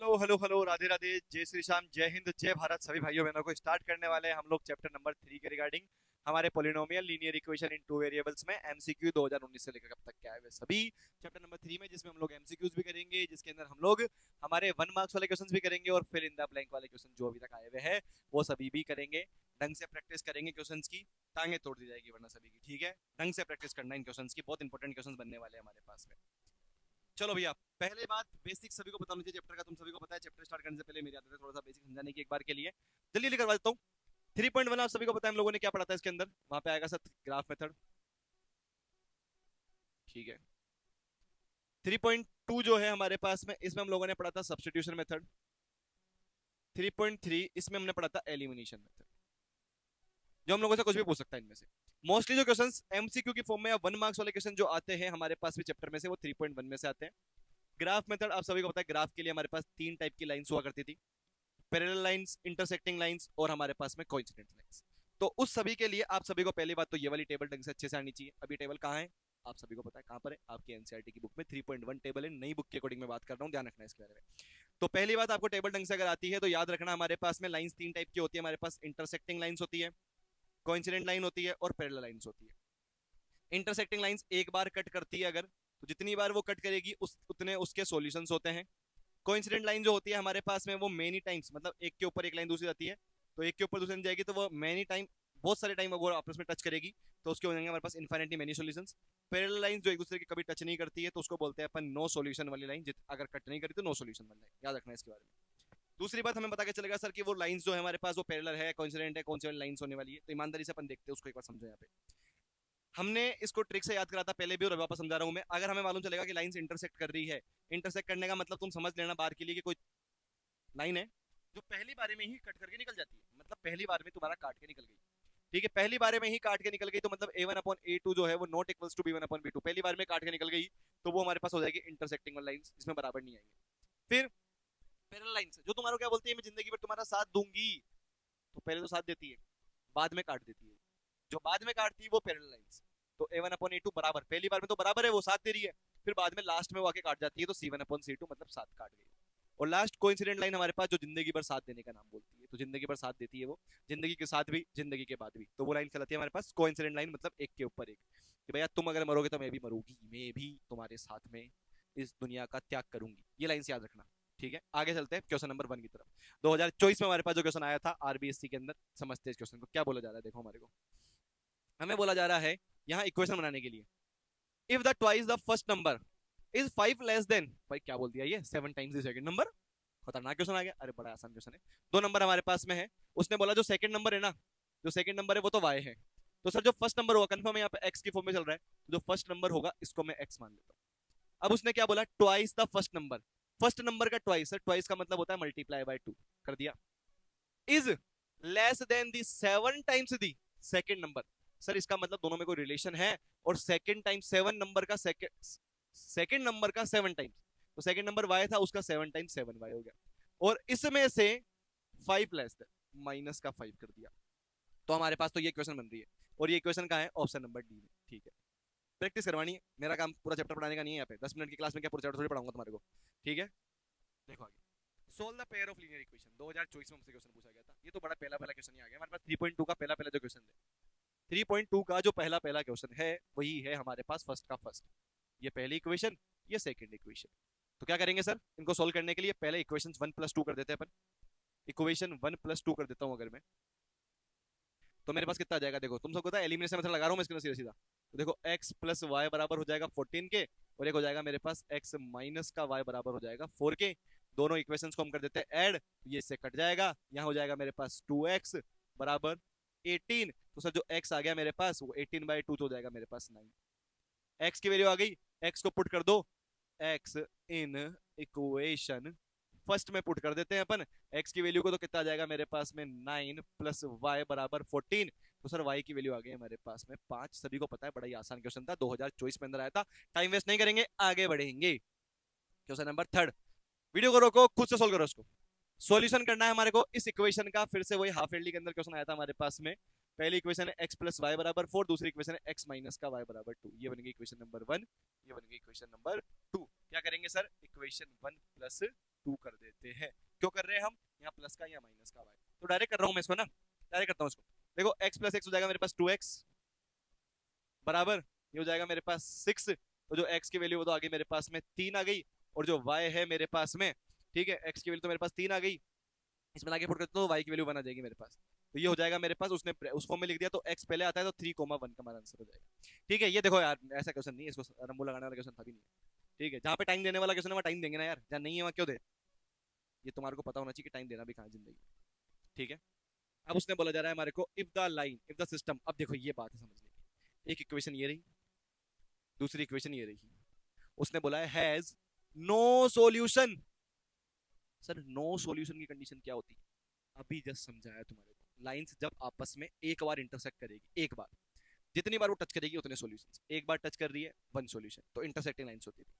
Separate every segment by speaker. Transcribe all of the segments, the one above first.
Speaker 1: Hello hello hello, Radhe Radhe, जय श्री श्याम, जय हिंद, जय भारत। सभी भाइयों बहनों को स्टार्ट करने वाले हैं हम लोग चैप्टर नंबर 3 के रिगार्डिंग हमारे polynomial linear equation in two variables में एमसीक्यू 2019 से लेकर कब तक क्या है वे सभी चैप्टर नंबर 3 में, जिसमें हम लोग एमसीक्यूज भी करेंगे, जिसके अंदर हम लोग हमारे 1 मार्क्स वाले क्वेश्चंस भी करेंगे और फिर इन द ब्लैंक वाले क्वेश्चन जो अभी तक आए हुए हैं वो सभी भी करेंगे। ढंग से प्रैक्टिस करेंगे क्वेश्चंस की, टांगे तोड़ दी जाएगी वरना सभी की। ठीक है, ढंग से प्रैक्टिस करना इन क्वेश्चंस की, बहुत इंपॉर्टेंट क्वेश्चंस बनने वाले हैं हमारे पास में। चलो भैया, पहले बात बेसिक सभी को पता होना चाहिए चैप्टर का। तुम सभी को पता है चैप्टर स्टार्ट करने से पहले मेरी आदत है थोड़ा सा बेसिक समझाने की एक बार के लिए। जल्दी जल्दी करवा देता हूँ। 3.1 आप सभी को पता है हम लोगों ने क्या पढ़ा था इसके अंदर, वहां पे आएगा सर ग्राफ मेथड। ठीक है। 3.2 जो है हमारे पास में, इसमें हम लोगों ने पढ़ा था सब्स्टिट्यूशन मेथड। 3.3 इसमें हमने पढ़ा था एलिमिनेशन मेथड। जो हम लोगों से कुछ भी पूछ सकता है इनमें से। मोस्टली जो क्वेश्चंस एमसीक्यू की फॉर्म में या 1 मार्क्स वाले क्वेश्चन जो आते हैं हमारे पास भी चैप्टर में से, वो 3.1 में से आते हैं। ग्राफ मेथड आप सभी को पता है, ग्राफ के लिए हमारे पास 3 टाइप की लाइंस हुआ करती थी, पैरेलल लाइंस, इंटरसेक्टिंग लाइंस और हमारे पास में कोइंसिडेंट लाइंस। तो उस सभी के लिए आप सभी को पहली बात तो ये वाली टेबल ढंग से अच्छे से आनी चाहिए। अभी टेबल कहाँ है आप सभी को पता है, कहाँ पर है, आपकी एनसीईआरटी की बुक में 3.1 टेबल है। नई बुक के अकॉर्डिंग मैं बात कर रहा हूँ, ध्यान रखना है इसके बारे में। तो पहली बात, आपको टेबल ढंग से अगर आती है तो याद रखना हमारे पास में लाइंस 3 टाइप की होती है। हमारे पास इंटरसेक्टिंग लाइंस होती है, कोइंसिडेंट लाइन होती है और पैरेलल लाइंस होती है। इंटरसेक्टिंग लाइंस एक बार कट करती है अगर, तो जितनी बार वो कट करेगी उतने उसके सॉल्यूशंस होते हैं। कोइंसिडेंट लाइन जो होती है हमारे पास में, वो मेनी टाइम्स, मतलब एक के ऊपर एक लाइन दूसरी जाती है, तो एक के ऊपर दूसरी जाएगी तो वो मेनी टाइम, बहुत सारे टाइम वो आपस में टच करेगी, तो उसके हो जाएंगे हमारे पास infinity many solutions. Parallel line जो एक दूसरे की कभी टच नहीं करती है तो उसको बोलते हैं अपन नो सॉल्यूशन वाली लाइन। अगर कट नहीं करी तो नो सॉल्यूशन वाली लाइन, याद रखना है इसके बारे में। दूसरी बात, हमें पता क्या चलेगा सर कि वो लाइंस जो है हमारे पास वो पैरेलल है, कोइंसिडेंट है, कौन सी वाली लाइंस होने वाली है, तो ईमानदारी से अपन देखते हैं उसको एक बार समझो यहाँ पे। हमने इसको ट्रिक से याद करा था पहले भी और वापस समझा रहा हूं मैं। अगर हमें मालूम चलेगा कि लाइंस इंटरसेक्ट कर रही है, इंटरसेक्ट करने का मतलब तुम समझ लेना बार के लिए कि कोई लाइन है जो पहली बारे में ही कट करके निकल जाती है, मतलब पहली बार में तुम्हारा काट के निकल गई। ठीक है, पहली बारे में ही काट के निकल गई तो मतलब a1/a2 जो है वो नॉट इक्वल्स टू b1/b2, पहली बार में काट के निकल गई तो वो हमारे पास हो जाएगी इंटरसेक्टिंग वाली लाइंस, जिसमें बराबर नहीं आएंगे। फिर पैरेलल लाइंस जो तुम्हारा क्या बोलती है, मैं जिंदगी भर तुम्हारा साथ दूंगी, तो पहले तो साथ देती है, बाद में काट देती है। जो बाद में काटती है वो पैरेलल लाइंस। तो a1/a2 बराबर, पहली बार में तो बराबर है, वो साथ दे रही है, फिर बाद में लास्ट में वो आके काट जाती है, तो c1/c2 मतलब साथ काट गई। और लास्ट कोइंसिडेंट लाइन हमारे पास जो जिंदगी भर साथ देने का नाम बोलती है, तो जिंदगी भर साथ देती है वो, जिंदगी के साथ भी जिंदगी के बाद भी, तो वो लाइन कहलाती है हमारे पास कोइंसिडेंट लाइन, मतलब एक के ऊपर एक, कि भैया तुम अगर मरोगे तो मैं भी मरूंगी, मैं भी तुम्हारे साथ में इस दुनिया का त्याग करूंगी। ये लाइन याद रखना। ठीक है, आगे चलते हैं क्वेश्चन नंबर 1 की तरफ। 2024 में हमारे पास जो क्वेश्चन आया था आरबीएससी के अंदर, समझते हैं इस क्वेश्चन को क्या बोला जा रहा है। देखो हमारे को, हमें बोला जा रहा है यहाँ इक्वेशन बनाने के लिए, if the twice the first number is 5 less than, भाई क्या बोल दिया ये, 7 टाइम्स द सेकंड नंबर। खतरनाक क्वेश्चन आ गया। अरे बड़ा आसान क्वेश्चन है। 2 नंबर हमारे पास में है, उसने बोला जो सेकंड नंबर है ना, जो सेकंड नंबर है वो तो वाई है, तो सर जो फर्स्ट नंबर होगा, कंफर्म है यहाँ पे एक्स की फॉर्म में चल रहा है, तो जो फर्स्ट नंबर होगा इसको मैं एक्स मान लेता हूँ। अब उसने क्या बोला, twice the first number, first number का ट्वाइस, सर ट्वाइस का मतलब होता है मल्टीप्लाई बाय 2, कर दिया। Is less than the 7 times the second number, sir इसका मतलब दोनों में कोई रिलेशन है, और सेकंड टाइम 7 नंबर का सेकंड नंबर का 7 टाइम्स, तो सेकंड नंबर वाई था उसका 7 टाइम्स 7 वाई हो गया, और इसमें से 5 लेस देन माइनस का 5 कर दिया, तो हमारे पास तो ये क्वेश्चन बन रही है। और ये क्वेश्चन कहाँ है, ऑप्शन नंबर डी में। ठीक है, प्रैक्टिस करवानी है, मेरा काम पूरा चैप्टर पढ़ाने का नहीं है यहाँ पे, 10 मिनट की क्लास में क्या पूरा चैप्टर थोड़ी पढ़ाऊंगा तुम्हारे को। ठीक है, देखो आगे, solve the pair of linear equation 2024 में हमसे क्वेश्चन पूछा गया था। ये तो बड़ा पहला पहला क्वेश्चन ही आ गया हमारे पास। 3.2 का पहला पहला जो क्वेश्चन है, 3.2 का जो पहला पहला क्वेश्चन है वही है हमारे पास फर्स्ट का फर्स्ट। ये पहली इक्वेशन, ये सेकंड इक्वेशन। तो क्या करेंगे सर, इनको सोल्व करने के लिए पहले इक्वेशन 1+2 कर देते हैं अपन। इक्वेशन 1+2 कर देता हूं अगर मैं, तो मेरे पास कितना आ जाएगा, देखो तुम सबको पता है एलिमिनेशन मेथड लगा रहा हूं मैं इसके अंदर सीधा सीधा। तो देखो x प्लस वाई बराबर हो जाएगा 14 के, और एक हो जाएगा मेरे पास x माइनस का y बराबर हो जाएगा 4 के। दोनों इक्वेशंस को हम कर देते हैं ऐड, ये इससे कट जाएगा, यहाँ हो जाएगा मेरे पास 2x बराबर 18। तो सर जो x आ गया मेरे पास वो 18/2 हो जाएगा मेरे पास 9। x की वैल्यू आ गई, x को पुट कर दो, x इन इक्वेशन फर्स्ट में पुट कर देते हैं अपन x की वैल्यू को, तो कितना आ जाएगा मेरे पास में 9 प्लस वाई बराबर 14। तो सर y की वैल्यू आ गई हमारे पास में 5। सभी को पता है बड़ा ही आसान क्वेश्चन था, 2024 में अंदर आया था। टाइम वेस्ट नहीं करेंगे, आगे बढ़ेंगे। क्वेश्चन नंबर 3, वीडियो को रोको, खुद से सोल्व करो उसको। सॉल्यूशन करना है हमारे को इस इक्वेशन का, फिर से वही हाफ एयरली के अंदर क्वेश्चन आया था हमारे पास में। पहली इक्वेशन है x प्लस वाई बराबर 4, दूसरी इक्वेशन है x माइनस का y बराबर 2। ये बन गई इक्वेशन नंबर 1, ये बन गई इक्वेशन नंबर 2। क्या करेंगे सर, इक्वेशन 1 प्लस टू कर देते हैं। क्यों कर रहे हैं हम, यहाँ प्लस का या माइनस का y, तो डायरेक्ट कर रहा हूँ मैं इसको ना, डायरेक्ट करता हूँ इसको। देखो x प्लस एक्स हो जाएगा मेरे पास 2x बराबर, ये हो जाएगा मेरे पास 6, तो जो x की वैल्यू वो तो आ गई मेरे पास में 3 आ गई, और जो y है मेरे पास में, ठीक है, x की वैल्यू तो मेरे पास 3 आ गई, इसमें आगे पुट करते तो y की वैल्यू 1 आ जाएगी मेरे पास। तो ये हो जाएगा मेरे पास, उसने उस फॉर्म में लिख दिया तो x पहले आता है तो 3,1 का हमारा आंसर हो जाएगा। ठीक है, ये देखो यार ऐसा क्वेश्चन नहीं है, इसको रंबू लगाने वाला क्वेश्चन था भी नहीं। ठीक है, जहाँ पे टाइम देने वाला क्वेश्चन है वहाँ टाइम देंगे ना यार, जहाँ नहीं है वहाँ क्यों दे, ये तुम्हारे को पता होना चाहिए कि टाइम देना भी कहाँ है जिंदगी में। ठीक है, अब उसने बोला जा रहा है हमारे को if the line, if the system, अब देखो ये बात है समझने की, एक इक्वेशन ये रही, दूसरी इक्वेशन ये रही, उसने बोला है has no solution. Sir no solution की कंडीशन क्या होती है, अभी जस्ट समझाया तुम्हारे को, लाइंस जब आपस में एक बार इंटरसेक्ट करेगी, एक बार, जितनी बार वो टच करेगी उतने सॉल्यूशंस, एक बार टच कर रही है वन सॉल्यूशन, तो इंटरसेक्टिंग लाइंस होती थी।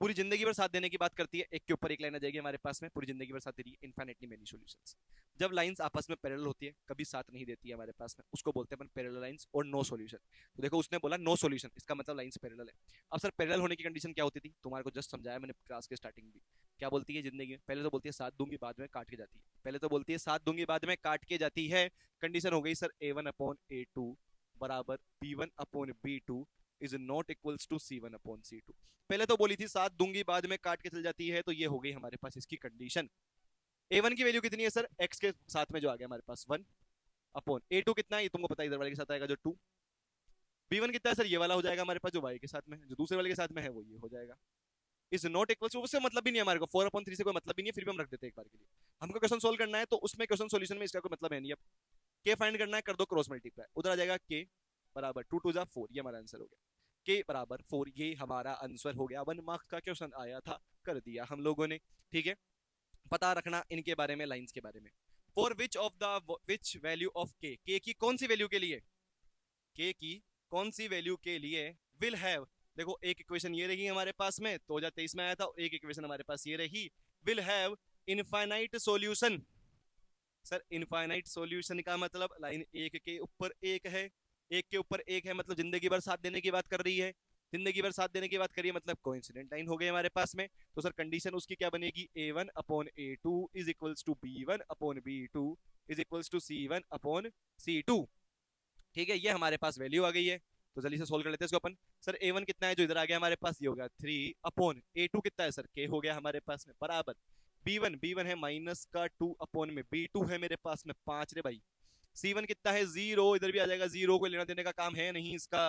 Speaker 1: पूरी जिंदगी भर साथ देने की बात करती है, एक के ऊपर एक लाइन आ जाएगी हमारे पास में, पूरी जिंदगी भर साथ दे रही है, इनफाइनाइटली मेनी सॉल्यूशंस। जब लाइंस आपस में पैरेलल होती है, कभी साथ नहीं देती है हमारे पास में, उसको बोलते हैं अपन पैरेलल लाइंस और नो सॉल्यूशन। तो देखो उसने बोला नो सॉल्यूशन, इसका मतलब लाइंस पैरेलल है। अब सर पैरेलल होने की कंडीशन क्या होती थी, तुम्हारे को जस्ट समझाया मैंने क्लास के स्टार्टिंग भी, क्या बोलती है जिंदगी में, पहले तो बोलती है साथ दूंगी बाद में काट के जाती है, पहले तो बोलती है साथ दूंगी बाद में काट के जाती है। कंडीशन हो गई सर a1/a2 बराबर b1/b2 is not equals to c1/c2। पहले तो बोली थी साथ दूंगी बाद में काट के चल जाती है, तो ये हो गई हमारे पास इसकी कंडीशन। a1 की वैल्यू कितनी है सर, x के साथ में जो आ गया हमारे पास 1/a2 कितना है ये तुमको पता है, इधर वाले के साथ आएगा जो 2। b1 कितना है सर, ये वाला हो जाएगा हमारे पास जो y के साथ में है, जो दूसरे वाले के साथ में है वो ये हो जाएगा। इज नॉट इक्वल टू, उससे मतलब भी नहीं है हमारे को, 4/3 से कोई मतलब भी नहीं है, फिर भी हम रख देते हैं एक बार के लिए। हमको क्वेश्चन सोल्व करना है तो उसमें क्वेश्चन सॉल्यूशन में इसका कोई मतलब है नहीं। अब के फाइंड करना है, कर दो क्रॉस मल्टीप्लाई, उधर आ जाएगा के बराबर 2 2 4, ये हमारा आंसर हो गया, के बराबर 4, ये हमारा आंसर हो गया। 1 मार्क्स का क्वेश्चन आया था, कर दिया हम लोगों ने। ठीक है, पता रखना इनके बारे में, लाइंस के बारे में। For which of the which value of के की कौन सी वैल्यू के लिए, के की कौन सी वैल्यू के लिए विल हैव, देखो एक इक्वेशन ये रही हमारे पास में 2023 में आया था, एक इक्वेशन हमारे पास ये रही, will have infinite solution. Sir infinite solution का मतलब लाइन एक के ऊपर एक है, एक के ऊपर एक है मतलब जिंदगी भर साथ देने की बात कर रही है, जिंदगी भर साथ देने की बात करिए मतलब कोइंसिडेंट लाइन हो गई हमारे पास में। तो सर कंडीशन उसकी क्या बनेगी, a1/a2 is equals to b1/b2 is equals to c1/c2। ठीक है, ये हमारे पास वैल्यू आ गई है, तो जल्दी से सोल्व कर लेते हैं इसको अपन। सर a1 कितना है जो इधर आ गया हमारे पास, ये हो गया 3/a2 कितना है सर, k हो गया हमारे पास में बराबर b1 है माइनस का 2/b2 है मेरे पास में 5 रे भाई। c1 कितना है 0, इधर भी आ जाएगा 0, कोई लेना देने का काम है नहीं इसका।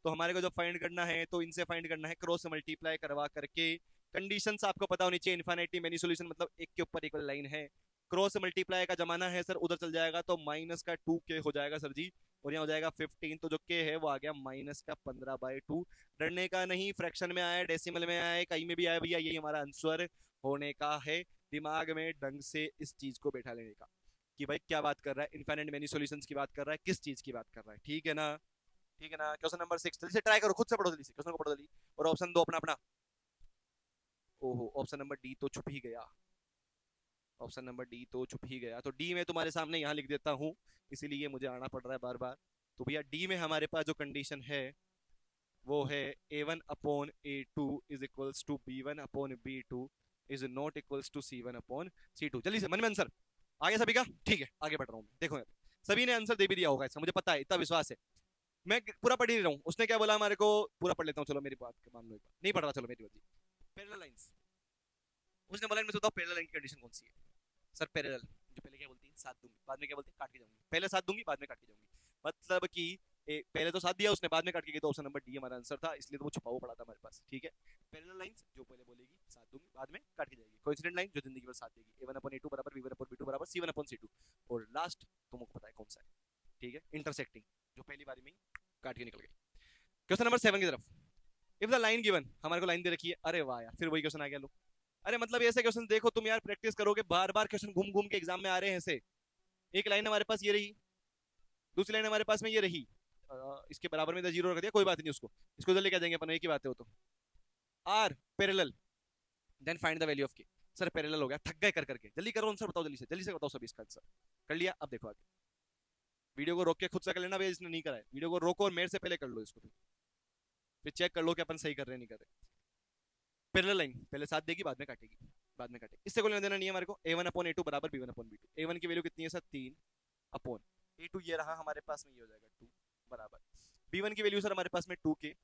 Speaker 1: तो हमारे को जब फाइंड करना है तो इनसे फाइंड करना है क्रॉस मल्टीप्लाई करवा करके। कंडीशंस आपको पता होनी चाहिए, इनफिनिटी मेनी सॉल्यूशन मतलब एक के ऊपर एक लाइन है, क्रॉस मल्टीप्लाई का जमाना है सर, उधर चल जाएगा तो माइनस का 2k हो जाएगा सर जी, और यहाँ हो जाएगा 15, तो जो k है वो आ गया माइनस का 15/2। डरने का नहीं, फ्रैक्शन में आया, डेसिमल में आया, कहीं में भी आया भैया, यही हमारा आंसर होने का है। दिमाग में ढंग से इस चीज को बैठा लेने का कि भाई क्या बात कर रहा है, इनफाइनाइट मेनी सॉल्यूशंस की बात कर रहा है, किस चीज की बात कर रहा है। ठीक है ना, ठीक है ना। क्वेश्चन नंबर 6 जल्दी से ट्राई करो, खुद से पढ़ो जल्दी से, क्वेश्चन को पढ़ो जल्दी, और ऑप्शन दो अपना अपना। ओहो, ऑप्शन नंबर डी तो छुप ही गया, ऑप्शन नंबर डी तो छुप ही गया, तो डी में तुम्हारे सामने यहाँ लिख देता हूँ, इसीलिए मुझे आना पड़ रहा है बार बार। तो भैया डी में हमारे पास जो कंडीशन है वो है a1/a2 is equals to b1/b2 is not equals to c1/c2। जल्दी से मन में आंसर आ गया सभी का, ठीक है आगे बढ़ रहा हूँ। देखो सभी ने आंसर दे भी दिया होगा इसका, मुझे पता है, इतना विश्वास है। मैं पूरा पढ़ ही नहीं रहा हूँ, उसने क्या बोला हमारे को, पूरा पढ़ लेता हूँ, चलो मेरी बात मान लो एक बार, नहीं पढ़ रहा, चलो मेरी मर्जी। पैरेलल लाइंस, उसने बोला इनमें से बताओ पैरेलल लाइन की कंडीशन कौन सी है। सर पैरेलल जो पहले क्या बोलती है साथ दूंगी, बाद में क्या बोलती है काट के जाऊंगी, पहले साथ दूंगी बाद में काट के जाऊंगी, मतलब कि पहले तो साथ दिया उसने बाद में काट के गई, तो ऑप्शन नंबर डी हमारा आंसर था, इसलिए तो वो छुपा हुआ पड़ा था हमारे पास। ठीक है, पैरेलल लाइंस जो पहले बोलेगी साथ दूंगी बाद में काट के जाएगी, कोइंसिडेंट लाइन जो जिंदगी भर साथ देगी, a1/a2 बराबर b1/b2 बराबर c1/c2, और लास्ट तुमको पता है कौन सा है। ठीक है, इंटरसेक्टिंग जो पहली बारी में ही काट के निकल गई। क्वेश्चन नंबर 7 की तरफ, इफ द लाइन गिवन, हमारे को लाइन दे रखी है, अरे वाह यार फिर वही क्वेश्चन आ गया लो। अरे मतलब ऐसे क्वेश्चन देखो तुम यार, प्रैक्टिस करोगे, बार बार क्वेश्चन घूम घूम के एग्जाम में आ रहे हैं ऐसे। एक लाइन हमारे पास ये रही, दूसरी लाइन हमारे पास में ये रही, इसके बराबर में इधर जीरो रख दिया, कोई बात नहीं, उसको इसको इधर लेके आ जाएंगे अपन, एक ही बात है वो तो। Are parallel then find the value of K. Sir parallel हो गया, थक गए कर करके, जल्दी करो आंसर बताओ, जल्दी से बताओ सभी इसका आंसर। कर लिया, अब देखो आगे, वीडियो को रोक के खुद से कर लेना भैया, इसने नहीं करा है, वीडियो को रोको और मेरे से पहले कर लो इसको, फिर चेक कर लो कि अपन सही कर रहे नहीं कर रहे। पैरेलल लाइन पहले साथ देगी बाद में काटेगी, बाद में काटे, इससे कोई लेना देना नहीं है हमारे को। a1/a2 बराबर b1/b2। a1 की वैल्यू कितनी है सर 3 अपॉन a2 ये रहा हमारे पास में, ये हो जाएगा 2 बराबर b1 की वैल्यू सर हमारे पास में 2 के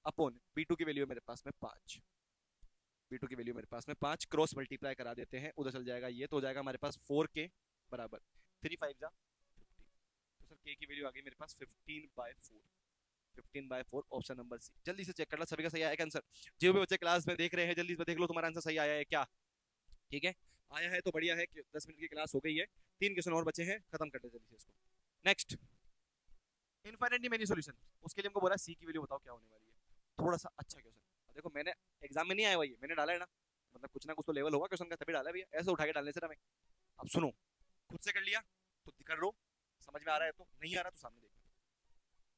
Speaker 1: अपॉन b2 की वैल्यू मेरे पास में 5। b2 की वैल्यू मेरे पास में 5, क्रॉस मल्टीप्लाई करा देते हैं, उधर चल जाएगा ये, तो हो जाएगा हमारे पास 4k बराबर 3 5 जा 15। तो सर k की वैल्यू आ गई मेरे पास 15/4। 15/4 ऑप्शन नंबर सी। जल्दी से चेक कर लो सभी का सही आया क्या आंसर। जो भी बच्चे क्लास में देख रहे हैं जल्दी से देख लो तुम्हारा आंसर सही आया है क्या। ठीक है, आया है तो बढ़िया है कि 10 मिनट की क्लास हो गई है, 3 क्वेश्चन और बचे हैं, खत्म कर दे जल्दी से इसको। नेक्स्ट, इनफाइनाइटली मेनी सॉल्यूशन, उसके लिए हमको बोला सी की वैल्यू बताओ क्या होने वाली है। थोड़ा सा अच्छा क्वेश्चन, देखो मैंने एग्जाम में नहीं आया हुआ, ये मैंने डाला है ना, मतलब कुछ ना कुछ तो लेवल होगा क्वेश्चन का, तभी डाला है भैया, ऐसे उठा के डालने से ना मैं। अब सुनो, खुद से कर लिया तो कर लो, समझ में आ रहा है तो, नहीं आ रहा तो सामने देखो।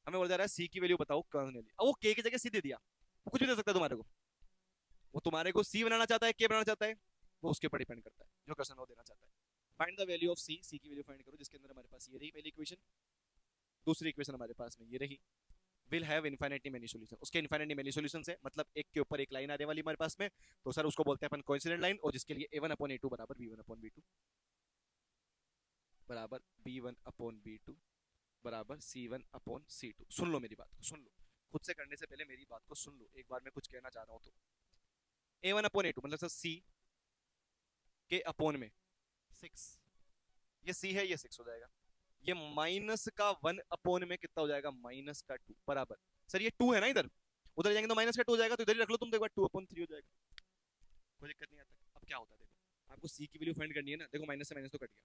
Speaker 1: हमें बोला जा रहा है सी की वैल्यू बताओ कौन है, अब वो के की जगह सी दे दिया, वो कुछ भी दे सकता है तुम्हारे को, वो तुम्हारे को सी बनाना चाहता है के बनाना चाहता है, वो उसके ऊपर डिपेंड करता है जो क्वेश्चन वो देना चाहता है। फाइंड द वैल्यू ऑफ सी, सी की वैल्यू फाइंड करो, जिसके अंदर हमारे पास ये रही पहली इक्वेशन, दूसरी इक्वेशन हमारे पास में ये रही, will have infinitely many solution, उसके इनफाइनाइटली मेनी सॉल्यूशंस है, मतलब एक के ऊपर एक लाइन आने वाली हमारे पास में, तो सर उसको बोलते हैं अपन कोइंसिडेंट लाइन, और जिसके लिए a1/a2 बराबर b1/b2 बराबर b1/b2 बराबर c1/c2। सुन लो मेरी बात को, सुन लो, खुद से करने से पहले मेरी बात को सुन लो एक बार, मैं कुछ कहना चाह रहा हूँ तो। a1/a2 मतलब सर c के अपोन में 6, ये c है, ये 6 हो जाएगा, ये माइनस का 1 में कितना हो जाएगा, माइनस का 2 बराबर, सर ये 2 है ना इधर, उधर जाएंगे तो माइनस का 2 हो जाएगा, तो इधर ही रख लो तुम तो एक बार, 2/3 हो जाएगा, कोई दिक्कत नहीं आता। अब क्या होता है देखो, आपको सी की वैल्यू फाइंड करनी है ना, देखो माइनस से माइनस तो कट गया,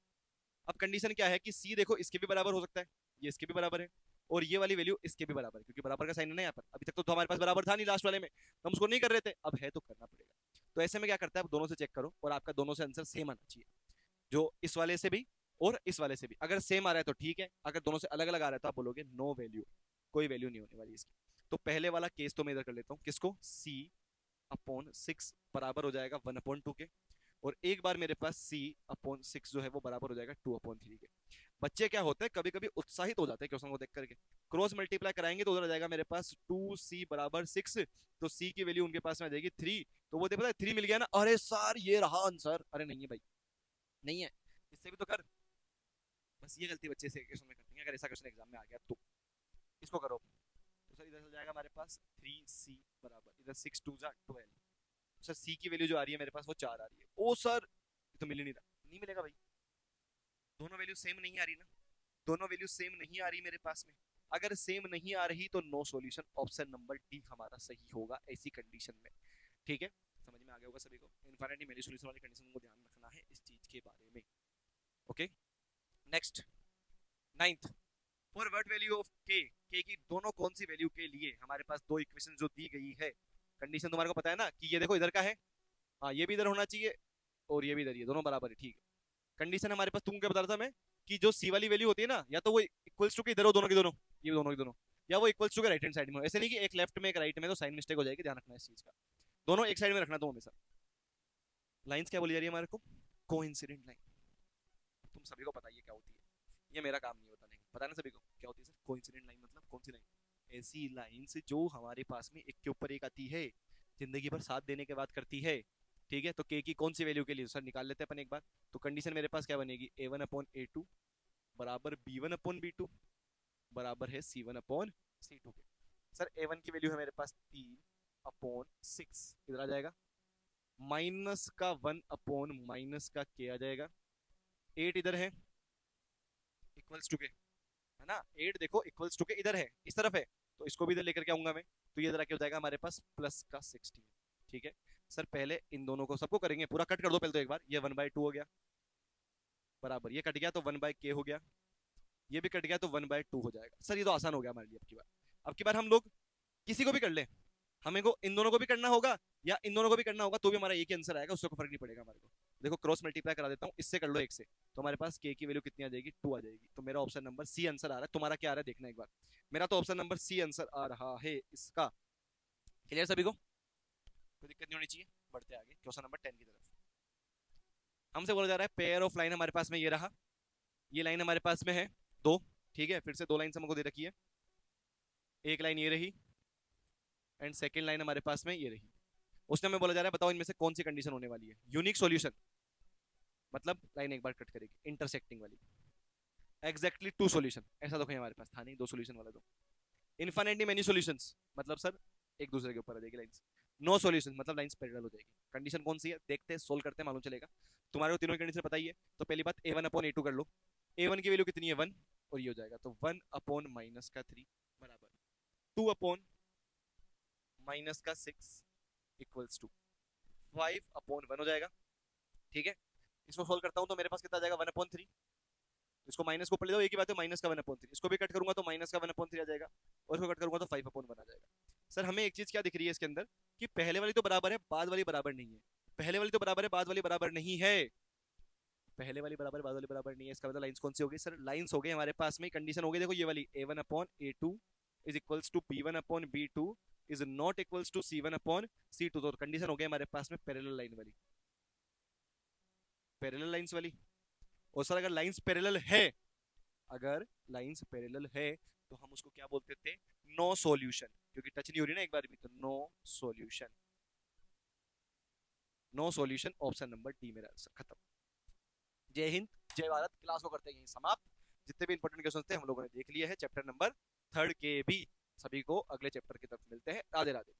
Speaker 1: अब कंडीशन क्या है कि सी देखो इसके भी बराबर हो सकता है, ये इसके भी बराबर है, और ये वाली वैल्यू इसके भी बराबर है, क्योंकि बराबर का साइन है ना यहाँ पर, अभी तक तो हमारे पास बराबर था नहीं लास्ट वाले में, तो हम उसको नहीं कर रहे थे, अब है तो करना पड़ेगा। तो ऐसे में क्या करता है, आप दोनों से चेक करो और आपका दोनों से आंसर सेम आना चाहिए, जो इस वाले से भी और इस वाले से भी, अगर सेम आ रहा है तो ठीक है, अगर दोनों से अलग अलग आ रहा है तो आप बोलोगे नो वैल्यू, कोई वैल्यू नहीं होने वाली इसकी। तो पहले वाला केस तो मैं इधर कर लेता हूँ, किसको, c/6 बराबर हो जाएगा 1/2 के, और एक बार मेरे पास c/6 जो है वो बराबर हो जाएगा 2/3 के। बच्चे क्या होते हैं कभी कभी उत्साहित हो जाते हैं क्वेश्चन को देख करके, क्रॉस मल्टीप्लाई कराएंगे तो उधर आ जाएगा मेरे पास 2c बराबर 6, तो c की वैल्यू उनके पास में आ जाएगी 3, तो वो पता है 3 मिल गया ना, अरे सर ये रहा आंसर, अरे नहीं है भाई, नहीं है, इससे भी तो कर। बस ये गलती बच्चे से क्वेश्चन में करते हैं, अगर ऐसा क्वेश्चन एग्जाम में आ गया तो इसको करो, तो सर इधर चल जाएगा हमारे पास 3c बराबर, इधर 6 2 जा 12, सर सी की वैल्यू जो आ रही है मेरे पास वो 4 आ रही है, ओ सर ये तो मिल ही नहीं रहा, नहीं मिलेगा भाई, दोनों वैल्यू सेम नहीं आ रही ना, दोनों वैल्यू सेम नहीं आ रही मेरे पास में, अगर सेम नहीं आ रही तो no solution, option number D हमारा सही होगा ऐसी कंडीशन में। ठीक है, समझ में आ गया होगा सभी को, इनफाइनाइटली मेनी सॉल्यूशन वाली कंडीशन को ध्यान रखना है इस चीज के बारे में। Okay, next, ninth, for what value of के की दोनों कौन सी वैल्यू के लिए हमारे पास दो इक्वेशन जो दी गई है, कंडीशन तुम्हारे को पता है ना कि ये देखो इधर का है, हाँ ये भी इधर होना चाहिए और ये भी इधर, ये दोनों बराबर है, ठीक है। कंडीशन हमारे पास, तुम क्या बता रहा था मैं, कि जो सी वाली वैल्यू होती है ना, या तो वो इक्वल्स टू के इधर हो दोनों की दोनों, ये दोनों की दोनों, या वो इक्वल्स टू के राइट हैंड साइड में हो, ऐसे नहीं कि एक लेफ्ट में एक राइट में, तो साइन मिस्टेक हो जाएगी, ध्यान रखना इस चीज का, दोनों एक साइड में रखना तुम हमेशा। लाइंस क्या बोली जा रही है हमारे को, कोइंसिडेंट लाइन, तुम सभी को पता है ये क्या होती है, ये मेरा काम नहीं होता, नहीं पता ना सभी को क्या होती है सर, कोइंसिडेंट लाइन मतलब कौन सी लाइन, ऐसी लाइंस जो हमारे पास में एक के ऊपर एक आती है, जिंदगी भर साथ देने के बाद करती है। ठीक है, तो के की कौन सी वैल्यू के लिए सर निकाल लेते हैं अपन एक बार, तो कंडीशन मेरे पास क्या बनेगी, a1/a2 बराबर b1/b2 बराबर है c1/c2 के। सर a1 की वैल्यू है मेरे पास 3/6, इधर आ जाएगा, माइनस का 1 माइनस का के आ जाएगा, 8 इधर है इक्वल्स टू के, है ना, 8 देखो इक्वल्स टू के इधर है, इस तरफ है, तो इसको भी इधर लेकर के आऊंगा मैं, तो ये इधर आके हो जाएगा हमारे पास प्लस का 16। ठीक है सर, पहले इन दोनों को सबको करेंगे, पूरा कट कर दो पहले तो एक बार, ये 1/2 हो गया बराबर, ये कट गया तो 1/k हो गया, ये भी कट गया तो 1/2 हो जाएगा। सर ये तो आसान हो गया हमारे लिए, अब की बार हम लोग किसी को भी कर ले, हमें को इन दोनों को भी करना होगा या इन दोनों को भी करना होगा, तो भी हमारा एक ही आंसर आएगा, उससे कोई फर्क नहीं पड़ेगा हमारे को। देखो क्रॉस मल्टीप्लाई करा देता हूँ, इससे कर लो एक से, तो हमारे पास के की वैल्यू कितनी आ जाएगी, 2 आ जाएगी, तो मेरा ऑप्शन नंबर सी आंसर आ रहा है, तुम्हारा क्या आ रहा है देखना एक बार, मेरा तो ऑप्शन नंबर सी आंसर आ रहा है इसका। क्लियर सभी को, कोई दिक्कत नहीं होनी चाहिए, बढ़ते आगे क्वेश्चन नंबर 10 की तरफ। हमसे बोला जा रहा है पेयर ऑफ लाइन हमारे पास में ये रहा, ये लाइन हमारे पास में है दो, ठीक है, फिर से दो लाइन हमको दे रखी है, एक लाइन ये रही एंड सेकेंड लाइन हमारे पास में ये रही, उसने हमें बोला जा रहा है बताओ इनमें से कौन सी कंडीशन होने वाली है। यूनिक सॉल्यूशन मतलब लाइन एक बार कट करेगी, इंटरसेक्टिंग वाली। एग्जैक्टली टू सॉल्यूशन, ऐसा तो कहीं हमारे पास था नहीं, दो सॉल्यूशन वाला तो। इन्फिनिटली मेनी सॉल्यूशंस मतलब सर एक दूसरे के ऊपर आ जाएगी लाइंस। नो सॉल्यूशन मतलब लाइंस पैरेलल हो जाएगी। कंडीशन कौन सी है देखते हैं, सोल्व करते हैं, मालूम चलेगा। तुम्हारे को तीनों कंडीशन बताइए, तो पहली बात a1 अपॉन a2 कर लो। a1 की वैल्यू कितनी है 1, और ये हो जाएगा तो 1 अपॉन माइनस का 3 बराबर 2 अपॉन माइनस का 6 इक्वल्स टू 5 अपॉन 1 हो जाएगा। ठीक है, इसको सोल्व करता हूं तो मेरे पास कितना आ जाएगा 1 अपॉन 3। इसको माइनस को पढ़ लो, एक ही बात है, माइनस का 1 अपॉन 3, इसको भी कट करूंगा तो माइनस का 1 अपॉन 3 आ जाएगा, और इसको कट करूंगा तो 5 अपॉन 1 आ जाएगा। सर हमें एक चीज क्या दिख रही है इसके अंदर, कि पहले वाली तो बराबर है, बाद वाली बराबर नहीं है। पहले वाली तो बराबर है, बाद वाली बराबर नहीं है। पहले वाली बराबर है, बाद वाली बराबर नहीं है, इसका मतलब लाइंस कौन सी होगी सर, लाइंस हो गई हमारे पास में कंडीशन हो गई, देखो ये वाली a1 upon a2 is equals to b1 upon b2 is not equals to c1 upon c2। तो कंडीशन हो गई हमारे पास में पैरेलल लाइन वाली, पैरेलल लाइंस वाली। और सर अगर लाइंस पैरेलल है, अगर लाइंस पैरेलल है तो हम उसको क्या बोलते थे, नो सॉल्यूशन, क्योंकि टच नहीं हो रही ना एक बार भी, तो no solution. No solution, option number D मेरा आंसर, खत्म। जय हिंद, जय भारत। क्लास को करते हैं यहीं समाप्त। जितने भी इंपॉर्टेंट क्वेश्चन थे हम लोगों ने देख लिए हैं चैप्टर नंबर 3 के भी। सभी को अगले चैप्टर की तरफ मिलते हैं। राधे राधे।